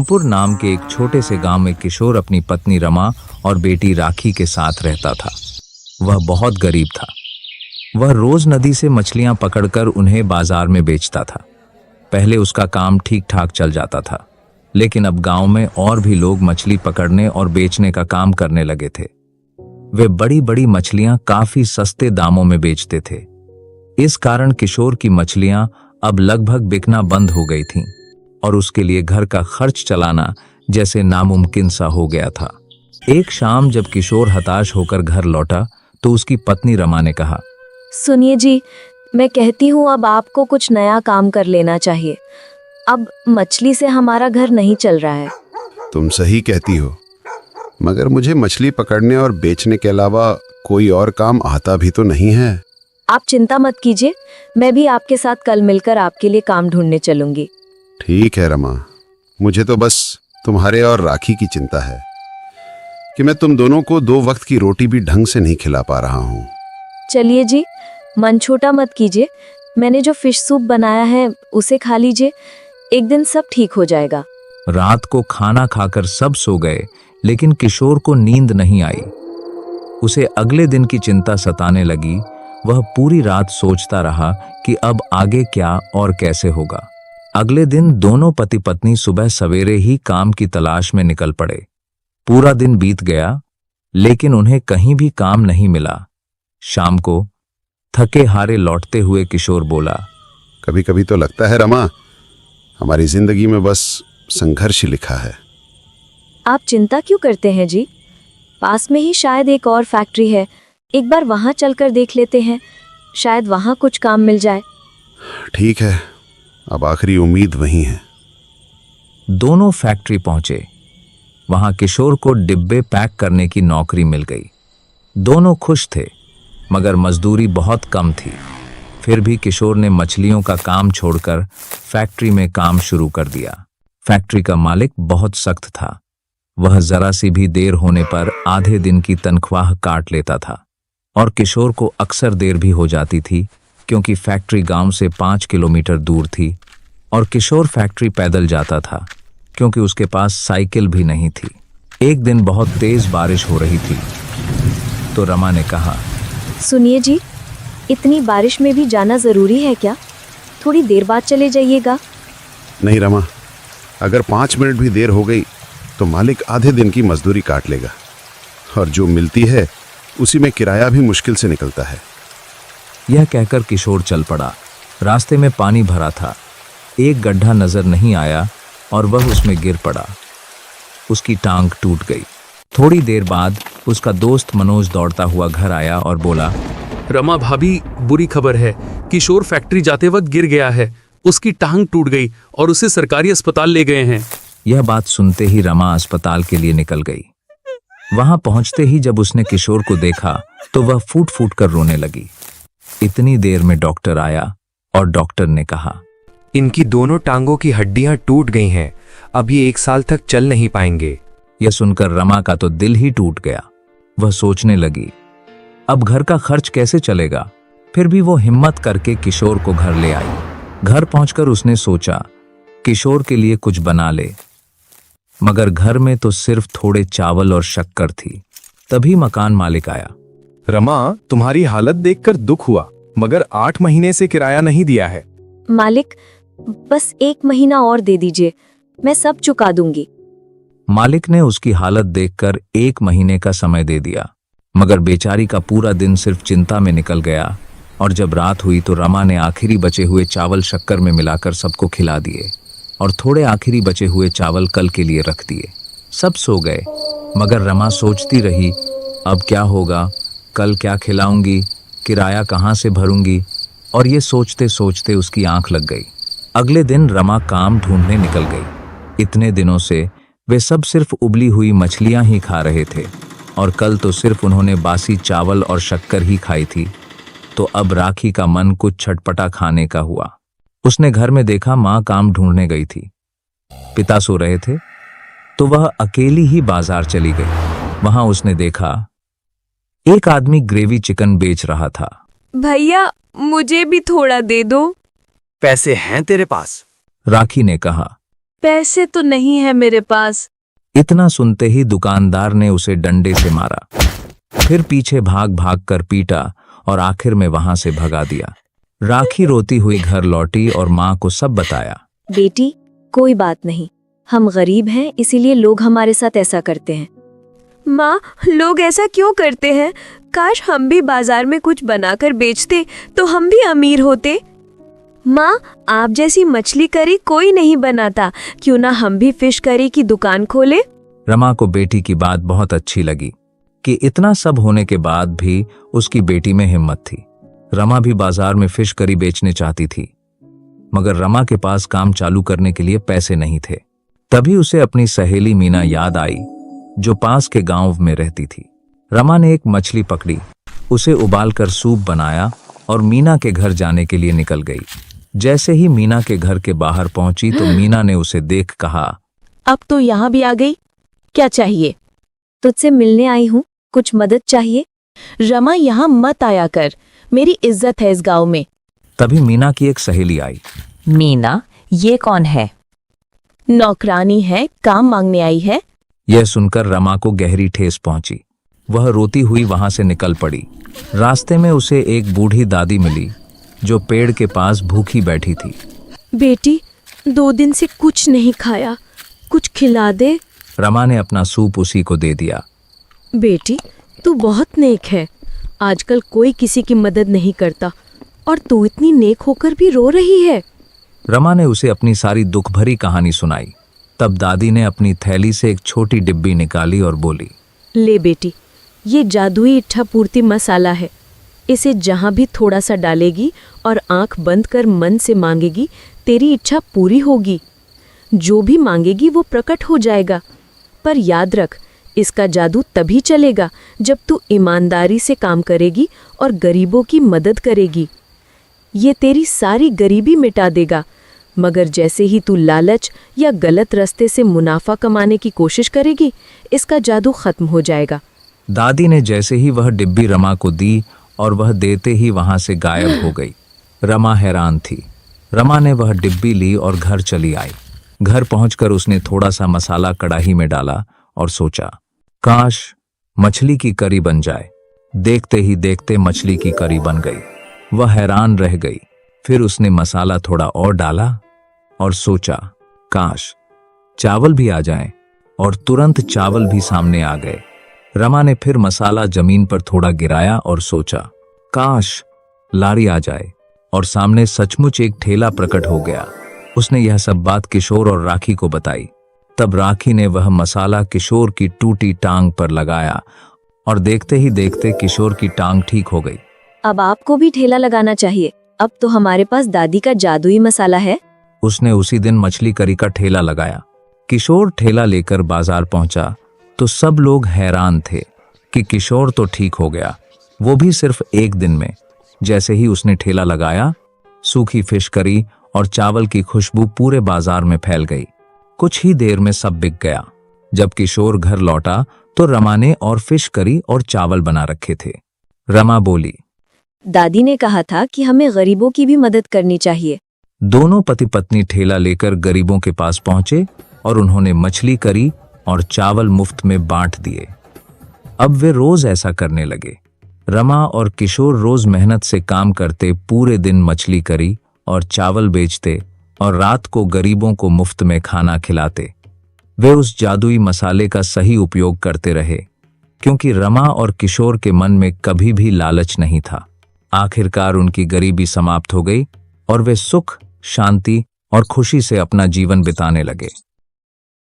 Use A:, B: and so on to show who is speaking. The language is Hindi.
A: रामपुर नाम के एक छोटे से गांव में किशोर अपनी पत्नी रमा और बेटी राखी के साथ रहता था। वह बहुत गरीब था। वह रोज नदी से मछलियां पकड़कर उन्हें बाजार में बेचता था। पहले उसका काम ठीक ठाक चल जाता था, लेकिन अब गांव में और भी लोग मछली पकड़ने और बेचने का काम करने लगे थे। वे बड़ी बड़ी मछलियां काफी सस्ते दामों में बेचते थे। इस कारण किशोर की मछलियां अब लगभग बिकना बंद हो गई थीं और उसके लिए घर का खर्च चलाना जैसे नामुमकिन सा हो गया था। एक शाम जब किशोर हताश होकर घर लौटा तो उसकी पत्नी रमा ने कहा,
B: सुनिए जी, मैं कहती हूँ अब आपको कुछ नया काम कर लेना चाहिए। अब मछली से हमारा घर नहीं चल रहा है।
C: तुम सही कहती हो, मगर मुझे मछली पकड़ने और बेचने के अलावा कोई और काम आता भी तो नहीं है।
B: आप चिंता मत कीजिए, मैं भी आपके साथ कल मिलकर आपके लिए काम ढूंढने चलूंगी।
C: ठीक है रमा, मुझे तो बस तुम्हारे और राखी की चिंता है कि मैं तुम दोनों को 2 वक्त की रोटी भी ढंग से नहीं खिला पा रहा हूँ।
B: चलिए जी, मन छोटा मत कीजिए। मैंने जो फिश सूप बनाया है उसे खा लीजिए, एक दिन सब ठीक हो जाएगा।
A: रात को खाना खाकर सब सो गए, लेकिन किशोर को नींद नहीं आई। उसे अगले दिन की चिंता सताने लगी। वह पूरी रात सोचता रहा कि अब आगे क्या और कैसे होगा। अगले दिन दोनों पति पत्नी सुबह सवेरे ही काम की तलाश में निकल पड़े। पूरा दिन बीत गया, लेकिन उन्हें कहीं भी काम नहीं मिला। शाम को थके हारे लौटते हुए किशोर बोला,
C: कभी कभी तो लगता है रमा, हमारी जिंदगी में बस संघर्ष ही लिखा है।
B: आप चिंता क्यों करते हैं जी? पास में ही शायद एक और फैक्ट्री है, एक बार वहां चलकर देख लेते हैं, शायद वहां कुछ काम मिल जाए।
C: ठीक है, अब आखिरी उम्मीद वही है।
A: दोनों फैक्ट्री पहुंचे। वहां किशोर को डिब्बे पैक करने की नौकरी मिल गई। दोनों खुश थे, मगर मजदूरी बहुत कम थी। फिर भी किशोर ने मछलियों का काम छोड़कर फैक्ट्री में काम शुरू कर दिया। फैक्ट्री का मालिक बहुत सख्त था। वह जरा सी भी देर होने पर आधे दिन की तनख्वाह काट लेता था और किशोर को अक्सर देर भी हो जाती थी, क्योंकि फैक्ट्री गांव से 5 किलोमीटर दूर थी और किशोर फैक्ट्री पैदल जाता था, क्योंकि उसके पास साइकिल भी नहीं थी। एक दिन बहुत तेज बारिश हो रही थी, तो रमा ने कहा,
B: सुनिए जी, इतनी बारिश में भी जाना जरूरी है क्या? थोड़ी देर बाद चले जाइएगा।
C: नहीं रमा, अगर 5 मिनट भी देर हो गई तो मालिक आधे दिन की मजदूरी काट लेगा, और जो मिलती है उसी में किराया भी मुश्किल से निकलता है।
A: यह कहकर किशोर चल पड़ा। रास्ते में पानी भरा था। एक गड्ढा नजर नहीं आया और वह उसमें गिर पड़ा। उसकी टांग टूट गई। थोड़ी देर बाद उसका दोस्त मनोज दौड़ता हुआ घर आया और बोला,
D: रमा भाभी, बुरी खबर है, किशोर फैक्ट्री जाते वक्त गिर गया है। उसकी टांग टूट गई और उसे सरकारी अस्पताल ले गए हैं।
A: यह बात सुनते ही रमा अस्पताल के लिए निकल गई। वहां पहुंचते ही जब उसने किशोर को देखा तो वह फूट फूट कर रोने लगी। इतनी देर में डॉक्टर आया और डॉक्टर ने कहा,
E: इनकी दोनों टांगों की हड्डियां टूट गई हैं, अब ये 1 साल तक चल नहीं पाएंगे।
A: यह सुनकर रमा का तो दिल ही टूट गया। वह सोचने लगी, अब घर का खर्च कैसे चलेगा। फिर भी वो हिम्मत करके किशोर को घर ले आई। घर पहुंचकर उसने सोचा किशोर के लिए कुछ बना ले, मगर घर में तो सिर्फ थोड़े चावल और शक्कर थी। तभी मकान मालिक आया।
F: रमा, तुम्हारी हालत देखकर दुख हुआ, मगर 8 महीने से किराया नहीं दिया है।
B: मालिक, बस 1 महीना और दे दीजिए, मैं सब चुका दूंगी।
A: मालिक ने उसकी हालत देखकर 1 महीने का समय दे दिया, मगर बेचारी का पूरा दिन सिर्फ चिंता में निकल गया। और जब रात हुई तो रमा ने आखिरी बचे हुए चावल शक्कर में मिलाकर सबको खिला दिए और थोड़े आखिरी बचे हुए चावल कल के लिए रख दिए। सब सो गए, मगर रमा सोचती रही, अब क्या होगा, कल क्या खिलाऊंगी, किराया कहाँ से भरूंगी। और ये सोचते सोचते उसकी आंख लग गई। अगले दिन रमा काम ढूंढने निकल गई। इतने दिनों से वे सब सिर्फ उबली हुई मछलियां ही खा रहे थे और कल तो सिर्फ उन्होंने बासी चावल और शक्कर ही खाई थी। तो अब राखी का मन कुछ छटपटा खाने का हुआ। उसने घर में देखा माँ काम ढूंढने गई थी, पिता सो रहे थे, तो वह अकेली ही बाजार चली गई। वहां उसने देखा एक आदमी ग्रेवी चिकन बेच रहा था।
G: भैया, मुझे भी थोड़ा दे दो।
E: पैसे हैं तेरे पास?
A: राखी ने कहा।
G: पैसे तो नहीं है मेरे पास।
A: इतना सुनते ही दुकानदार ने उसे डंडे से मारा, फिर पीछे भाग भाग कर पीटा और आखिर में वहां से भगा दिया। राखी रोती हुई घर लौटी और माँ को सब बताया।
B: बेटी, कोई बात नहीं, हम गरीब हैं इसीलिए लोग हमारे साथ ऐसा करते हैं।
G: माँ, लोग ऐसा क्यों करते हैं? काश हम भी बाजार में कुछ बनाकर बेचते तो हम भी अमीर होते। माँ, आप जैसी मछली करी कोई नहीं बनाता, क्यों ना हम भी फिश करी की दुकान खोले?
A: रमा को बेटी की बात बहुत अच्छी लगी कि इतना सब होने के बाद भी उसकी बेटी में हिम्मत थी। रमा भी बाजार में फिश करी बेचने चाहती थी, मगर रमा के पास काम चालू करने के लिए पैसे नहीं थे। तभी उसे अपनी सहेली मीना याद आई, जो पास के गांव में रहती थी। रमा ने एक मछली पकड़ी, उसे उबालकर सूप बनाया और मीना के घर जाने के लिए निकल गई। जैसे ही मीना के घर के बाहर पहुंची तो मीना ने उसे देख कहा,
G: अब तो यहाँ भी आ गई, क्या चाहिए?
B: तुझसे मिलने आई हूँ, कुछ मदद चाहिए?
G: रमा, यहाँ मत आया कर, मेरी इज्जत है इस गांव में।
A: तभी मीना की एक सहेली आई।
H: मीना, ये कौन है?
G: नौकरानी है, काम मांगने आई है।
A: यह सुनकर रमा को गहरी ठेस पहुंची। वह रोती हुई वहां से निकल पड़ी। रास्ते में उसे एक बूढ़ी दादी मिली, जो पेड़ के पास भूखी बैठी थी।
G: बेटी, 2 दिन से कुछ नहीं खाया, कुछ खिला दे।
A: रमा ने अपना सूप उसी को दे दिया।
G: बेटी, तू बहुत नेक है, आजकल कोई किसी की मदद नहीं करता और तू इतनी नेक होकर भी रो रही है।
A: रमा ने उसे अपनी सारी दुख भरी कहानी सुनाई। तब दादी ने अपनी थैली से एक छोटी डिब्बी निकाली और बोली,
G: ले बेटी, ये जादुई इच्छा पूर्ति मसाला है। इसे जहाँ भी थोड़ा सा डालेगी और आंख बंद कर मन से मांगेगी, तेरी इच्छा पूरी होगी। जो भी मांगेगी वो प्रकट हो जाएगा। पर याद रख, इसका जादू तभी चलेगा जब तू ईमानदारी से काम करेगी और गरीबों की मदद करेगी। ये तेरी सारी गरीबी मिटा देगा, मगर जैसे ही तू लालच या गलत रास्ते से मुनाफा कमाने की कोशिश करेगी, इसका जादू खत्म हो जाएगा।
A: दादी ने जैसे ही वह डिब्बी रमा को दी और वह देते ही वहां से गायब हो गई। रमा हैरान थी। रमा ने वह डिब्बी ली और घर चली आई। घर पहुंचकर उसने थोड़ा सा मसाला कढ़ाई में डाला और सोचा, काश मछली की करी बन जाए। देखते ही देखते मछली की करी बन गई। वह हैरान रह गई। फिर उसने मसाला थोड़ा और डाला और सोचा, काश चावल भी आ जाएं, और तुरंत चावल भी सामने आ गए। रमा ने फिर मसाला जमीन पर थोड़ा गिराया और सोचा, काश लारी आ जाए, और सामने सचमुच एक ठेला प्रकट हो गया। उसने यह सब बात किशोर और राखी को बताई। तब राखी ने वह मसाला किशोर की टूटी टांग पर लगाया और देखते ही देखते किशोर की टांग ठीक हो गई।
B: अब आपको भी ठेला लगाना चाहिए, अब तो हमारे पास दादी का जादुई मसाला है।
A: उसने उसी दिन मछली करी का ठेला लगाया। किशोर ठेला लेकर बाजार पहुंचा तो सब लोग हैरान थे कि किशोर तो ठीक हो गया, वो भी सिर्फ एक दिन में। जैसे ही उसने ठेला लगाया, सूखी फिश करी और चावल की खुशबू पूरे बाजार में फैल गई। कुछ ही देर में सब बिक गया। जब किशोर घर लौटा तो रमा ने और फिश करी और चावल बना रखे थे। रमा बोली,
B: दादी ने कहा था कि हमें गरीबों की भी मदद करनी चाहिए।
A: दोनों पति पत्नी ठेला लेकर गरीबों के पास पहुंचे और उन्होंने मछली करी और चावल मुफ्त में बांट दिए। अब वे रोज ऐसा करने लगे। रमा और किशोर रोज मेहनत से काम करते, पूरे दिन मछली करी और चावल बेचते और रात को गरीबों को मुफ्त में खाना खिलाते। वे उस जादुई मसाले का सही उपयोग करते रहे, क्योंकि रमा और किशोर के मन में कभी भी लालच नहीं था। आखिरकार उनकी गरीबी समाप्त हो गई और वे सुख, शांति और खुशी से अपना जीवन बिताने लगे।